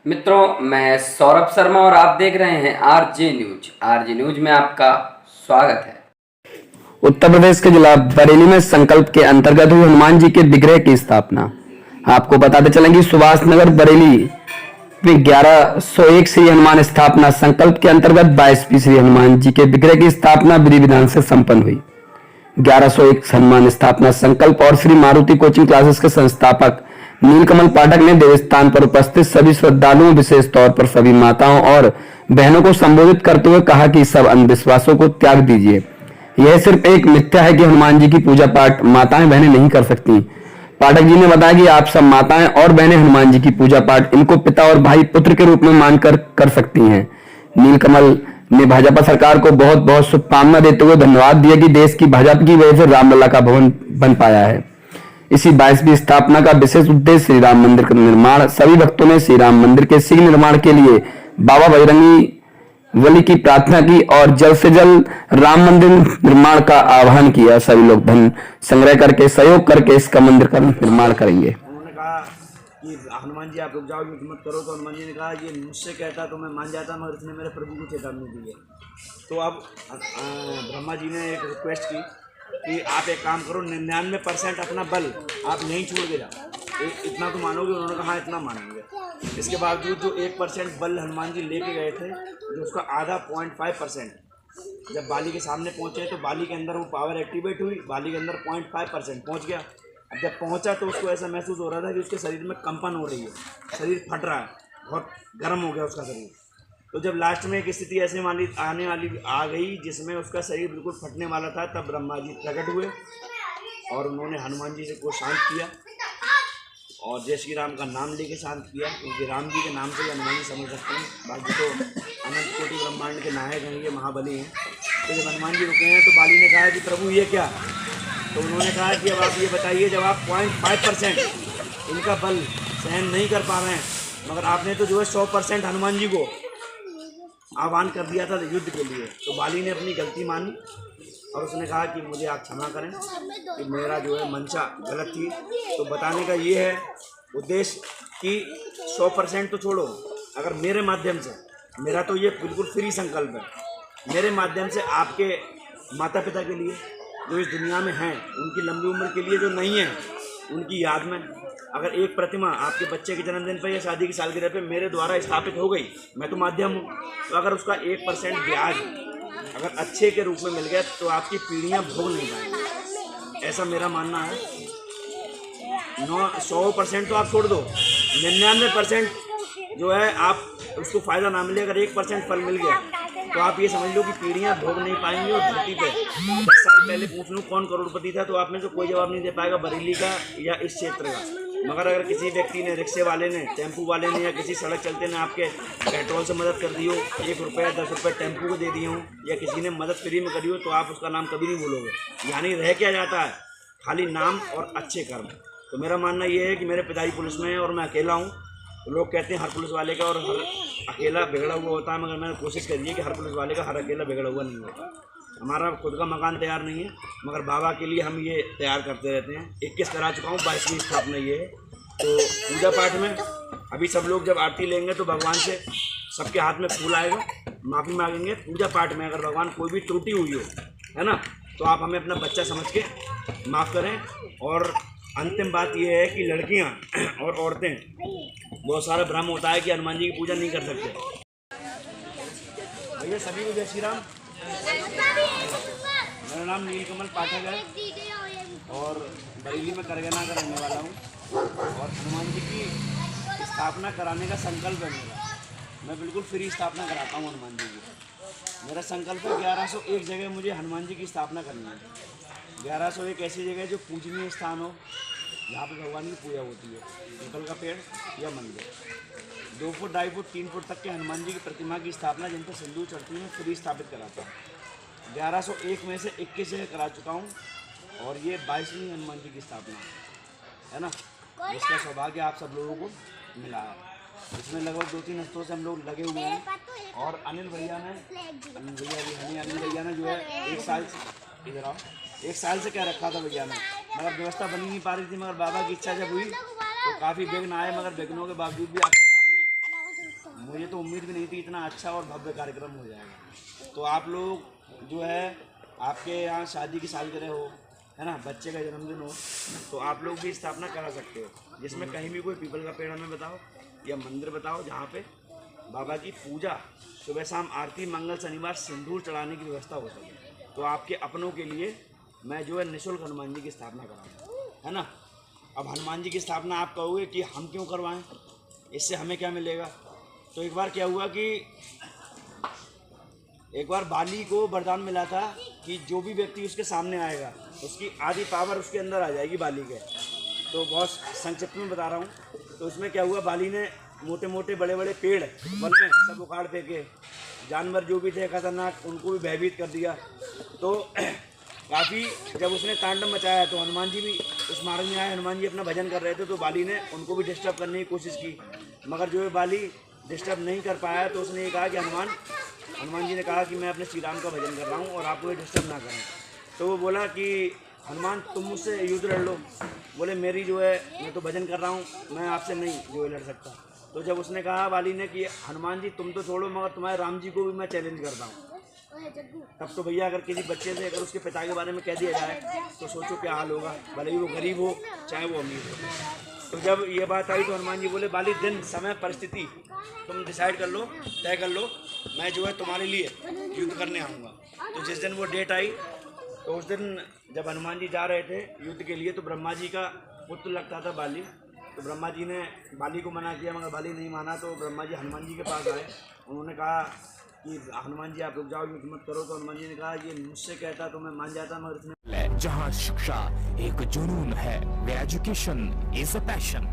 मित्रों, मैं सौरभ शर्मा और आप देख रहे हैं आरजे न्यूज। आरजे न्यूज में आपका स्वागत है। उत्तर प्रदेश के जिला बरेली में संकल्प के अंतर्गत हुई हनुमान जी के विग्रह की स्थापना। आपको बताते चलेंगे सुभाष नगर बरेली में 1101 श्री हनुमान स्थापना संकल्प के अंतर्गत 22वीं श्री हनुमान जी के विग्रह की स्थापना विधि विधान से संपन्न हुई। 1101 हनुमान स्थापना संकल्प और श्री मारुति कोचिंग क्लासेस के संस्थापक नीलकमल पाठक ने देवस्थान पर उपस्थित सभी श्रद्धालुओं, विशेष तौर पर सभी माताओं और बहनों को संबोधित करते हुए कहा कि सब अंधविश्वासों को त्याग दीजिए। यह सिर्फ एक मिथ्या है कि हनुमान जी की पूजा पाठ माताएं बहनें नहीं कर सकती। पाठक जी ने बताया कि आप सब माताएं और बहनें हनुमान जी की पूजा पाठ इनको पिता और भाई पुत्र के रूप में मानकर कर सकती हैं। नीलकमल ने भाजपा सरकार को बहुत बहुत शुभकामना देते हुए धन्यवाद दिया कि देश की भाजपा की वजह से रामलला का भवन बन पाया है। इसी 22वीं स्थापना का विशेष उद्देश्य श्री राम मंदिर का निर्माण। सभी भक्तों ने श्री राम मंदिर के शीघ्र निर्माण के लिए बाबा बजरंगी बली की प्रार्थना की और जल्द से जल्द राम मंदिर निर्माण का आह्वान किया। सभी लोग धन संग्रह करके सहयोग करके इसका मंदिर का निर्माण करेंगे। उन्होंने कहा कि हनुमान जी आप रुक जाओ, युद्ध मत करो। तो हनुमान जी ने कहा ये मुझसे कहता तो मैं मान जाता, मगर इसने मेरे प्रभु को चेतावनी दी है। तो अब ब्रह्मा जी ने एक रिक्वेस्ट की कि आप एक काम करो, 99% अपना बल आप नहीं छोड़ के जाओ, इतना तो मानोगे। उन्होंने कहा इतना मानेंगे। इसके बावजूद जो 1% बल हनुमान जी लेके गए थे, जो उसका आधा 0.5%, जब बाली के सामने पहुंचे तो बाली के अंदर वो पावर एक्टिवेट हुई, बाली के अंदर 0.5% पहुँच गया। अब जब पहुंचा तो उसको ऐसा महसूस हो रहा था कि उसके शरीर में कंपन हो रही है, शरीर फट रहा है, बहुत गर्म हो गया उसका शरीर। तो जब लास्ट में एक स्थिति ऐसे आने वाली आ गई जिसमें उसका शरीर बिल्कुल फटने वाला था, तब ब्रह्मा जी प्रकट हुए और उन्होंने हनुमान जी को शांत किया और जय श्री राम का नाम लेके शांत किया, क्योंकि राम जी के नाम से ही हनुमान जी समझ सकते हैं। बाकी तो अनंत कोटि ब्रह्मांड के नायक हैं, ये महाबली हैं। तो जब हनुमान जी रुके हैं तो बाली ने कहा कि प्रभु ये क्या? तो उन्होंने कहा कि अब आप ये बताइए, जब आप 0.5% इनका बल सहन नहीं कर पा रहे हैं, मगर आपने तो जो है 100% हनुमान जी को आह्वान कर दिया था युद्ध के लिए। तो बाली ने अपनी गलती मानी और उसने कहा कि मुझे आप क्षमा करें कि मेरा जो है मंशा गलत थी। तो बताने का ये है उद्देश्य कि 100% तो छोड़ो, अगर मेरे माध्यम से, मेरा तो ये बिल्कुल फ्री संकल्प है, मेरे माध्यम से आपके माता पिता के लिए जो इस दुनिया में हैं, उनकी लंबी उम्र के लिए, जो नहीं है उनकी याद में अगर एक प्रतिमा आपके बच्चे के जन्मदिन पर या शादी की सालगिरह पे मेरे द्वारा स्थापित हो गई, मैं तो माध्यम हूँ, तो अगर उसका 1% ब्याज अगर अच्छे के रूप में मिल गया तो आपकी पीढ़ियाँ भोग नहीं पाएंगी, ऐसा मेरा मानना है। 100% तो आप छोड़ दो, 99% जो है आप उसको फ़ायदा ना मिले, अगर 1% फल मिल गया तो आप ये समझ लो कि पीढ़ियाँ भोग नहीं पाएंगी। और धरती पे 10 साल पहले पूछ लूँ कौन करोड़पति था, तो आप में से कोई जवाब नहीं दे पाएगा बरेली का या इस क्षेत्र का। मगर अगर किसी व्यक्ति ने, रिक्शे वाले ने, टेम्पू वाले ने या किसी सड़क चलते ने आपके पेट्रोल से मदद कर दी हो, 1 रुपया 10 रुपये टेम्पू को दे दिए हों, या किसी ने मदद फ्री में करी हो, तो आप उसका नाम कभी नहीं भूलोगे। यानी रह क्या जाता है? खाली नाम और अच्छे कर्म। तो मेरा मानना ये है कि मेरे पिताजी पुलिस में हैं और मैं अकेला हूँ। तो लोग कहते हैं हर पुलिस वाले का और हर अकेला बिगड़ा हुआ होता है, मगर मैंने कोशिश करी है कि हर पुलिस वाले का हर अकेला बिगड़ा हुआ नहीं होता। हमारा खुद का मकान तैयार नहीं है, मगर बाबा के लिए हम ये तैयार करते रहते हैं। 21 करा चुका हूँ, 22वीं स्थापना ये है। तो पूजा पाठ में अभी सब लोग जब आरती लेंगे तो भगवान से सबके हाथ में फूल आएगा, माफ़ी मांगेंगे। पूजा पाठ में अगर भगवान कोई भी त्रुटि हुई हो, है ना, तो आप हमें अपना बच्चा समझ के माफ़ करें। और अंतिम बात यह है कि लड़कियां और औरतें, बहुत सारा भ्रम होता है कि हनुमान जी की पूजा नहीं कर सकते। भैया सभी को जय श्री राम। मेरा नाम नीलकमल पाठक है और बरेली में करगना का रहने वाला हूँ। और हनुमान जी की स्थापना कराने का संकल्प है मेरा। मैं बिल्कुल फ्री स्थापना कराता हूँ हनुमान जी की। मेरा संकल्प है 1101 जगह मुझे हनुमान जी की स्थापना करनी है। 1101 ऐसी जगह जो पूजनीय स्थान हो, जहाँ पे भगवान की पूजा होती है, पीपल का पेड़ या मंदिर। 2 फुट 2.5 फुट 3 फुट तक के हनुमान जी की प्रतिमा की स्थापना जिन पर सिंदूर चढ़ती है फ्री स्थापित कराता हूँ। 1101 में से 21 जगह करा चुका हूँ और ये 22वीं हनुमान जी की स्थापना है ना, जिसका सौभाग्य आप सब लोगों को मिला है। इसमें लगभग 2-3 हफ्तों से हम लोग लगे हुए हैं। और अनिल भैया ने जो है 1 साल से, इधर आओ, 1 साल से क्या रखा था भैया ने, मगर व्यवस्था बनी नहीं पा रही थी। मगर बाबा की इच्छा जब हुई तो काफ़ी विघ्न आए, मगर विघ्नों के बावजूद भी आपके सामने तो उम्मीद भी नहीं थी इतना अच्छा और भव्य कार्यक्रम हो जाएगा। तो आप लोग जो है आपके यहाँ शादी की सालगिरह हो, है ना, बच्चे का जन्मदिन हो, तो आप लोग भी स्थापना करा सकते हो, जिसमें कहीं भी कोई पीपल का पेड़ हमें बताओ या मंदिर बताओ जहाँ पे बाबा की पूजा, सुबह शाम आरती, मंगल शनिवार सिंदूर चढ़ाने की व्यवस्था हो सके। तो आपके अपनों के लिए मैं जो है निःशुल्क हनुमान जी की स्थापना कराऊंगा, है ना। अब हनुमान जी की स्थापना आप कहोगे कि हम क्यों करवाएं, इससे हमें क्या मिलेगा। तो एक बार क्या हुआ कि एक बार बाली को वरदान मिला था कि जो भी व्यक्ति उसके सामने आएगा उसकी आधी पावर उसके अंदर आ जाएगी बाली के। तो बहुत संक्षिप्त में बता रहा हूँ। तो उसमें क्या हुआ, बाली ने मोटे मोटे बड़े बड़े पेड़ वन में सब उखाड़ फेंके, जानवर जो भी थे खतरनाक उनको भी भयभीत कर दिया। तो काफ़ी जब उसने तांडव मचाया तो हनुमान जी भी उस मार्ग में आए। हनुमान जी अपना भजन कर रहे थे तो बाली ने उनको भी डिस्टर्ब करने की कोशिश की, मगर जो है बाली डिस्टर्ब नहीं कर पाया। तो उसने ये कहा कि हनुमान जी ने कहा कि मैं अपने श्री राम का भजन कर रहा हूँ और आपको ये डिस्टर्ब ना करें। तो वो बोला कि हनुमान तुम मुझसे युद्ध लड़ लो। बोले मेरी जो है मैं तो भजन कर रहा हूँ, मैं आपसे नहीं जो है लड़ सकता। तो जब उसने कहा बाली ने कि हनुमान जी तुम तो छोड़ो मगर तुम्हारे राम जी को भी मैं चैलेंज करता हूँ, तब तो भैया अगर किसी बच्चे से अगर उसके पिता के बारे में कह दिया जाए तो सोचो क्या हाल होगा, भले ही वो गरीब हो चाहे वो अमीर हो। तो जब ये बात आई तो हनुमान जी बोले बाली दिन समय परिस्थिति तुम डिसाइड कर लो, तय कर लो, मैं जो है तुम्हारे लिए युद्ध करने आऊँगा। तो जिस दिन वो डेट आई तो उस दिन जब हनुमान जी जा रहे थे युद्ध के लिए तो ब्रह्मा जी का पुत्र लगता था बाली। तो ब्रह्मा जी ने बाली को मना किया मगर बाली नहीं माना। तो ब्रह्मा जी हनुमान जी के पास आए, उन्होंने कहा कि हनुमान जी आप रुक जाओ, युद्ध मत करो। तो हनुमान जी ने कहा ये मुझसे कहता तो मैं मान जाता, मगर इसने जहाँ शिक्षा एक जुनून है, एजुकेशन इज अ पैशन।